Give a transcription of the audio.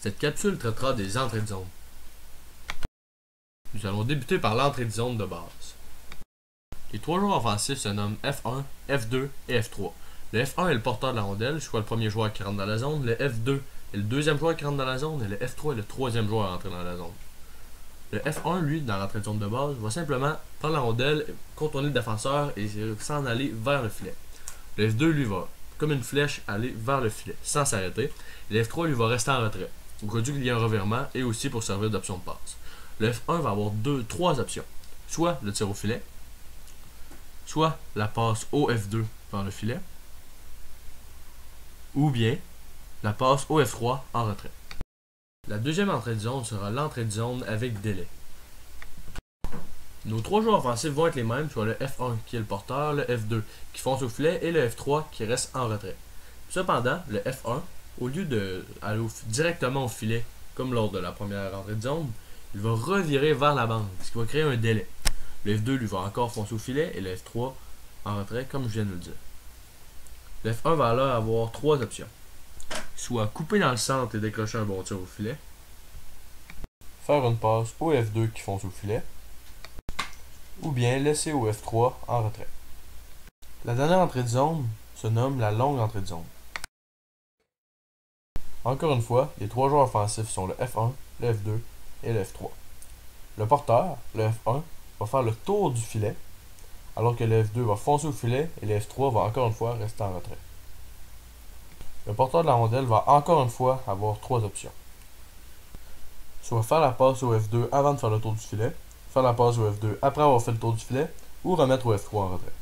Cette capsule traitera des entrées de zone. Nous allons débuter par l'entrée de zone de base. Les trois joueurs offensifs se nomment F1, F2 et F3. Le F1 est le porteur de la rondelle, soit le premier joueur qui rentre dans la zone. Le F2 est le deuxième joueur qui rentre dans la zone. Et le F3 est le troisième joueur à entrer dans la zone. Le F1, lui, dans l'entrée de zone de base, va simplement prendre la rondelle, contourner le défenseur et s'en aller vers le filet. Le F2, lui, va, comme une flèche, aller vers le filet, sans s'arrêter. Et le F3, lui, va rester en retrait, au cas où il y a un revirement et aussi pour servir d'option de passe. Le F1 va avoir trois options. Soit le tir au filet, soit la passe au F2 vers le filet, ou bien la passe au F3 en retrait. La deuxième entrée de zone sera l'entrée de zone avec délai. Nos trois joueurs offensifs vont être les mêmes, soit le F1 qui est le porteur, le F2 qui fonce au filet et le F3 qui reste en retrait. Cependant, le F1, au lieu d'aller directement au filet, comme lors de la première entrée de zone, il va revirer vers la bande, ce qui va créer un délai. Le F2 lui va encore foncer au filet et le F3 en retrait, comme je viens de le dire. Le F1 va alors avoir trois options. Soit couper dans le centre et décrocher un bon tir au filet, faire une passe au F2 qui fonce au filet, ou bien laisser au F3 en retrait. La dernière entrée de zone se nomme la longue entrée de zone. Encore une fois, les trois joueurs offensifs sont le F1, le F2 et le F3. Le porteur, le F1, va faire le tour du filet, alors que le F2 va foncer au filet et le F3 va encore une fois rester en retrait. Le porteur de la rondelle va encore une fois avoir trois options. Soit faire la passe au F2 avant de faire le tour du filet, faire la passe au F2 après avoir fait le tour du filet, ou remettre au F3 en retrait.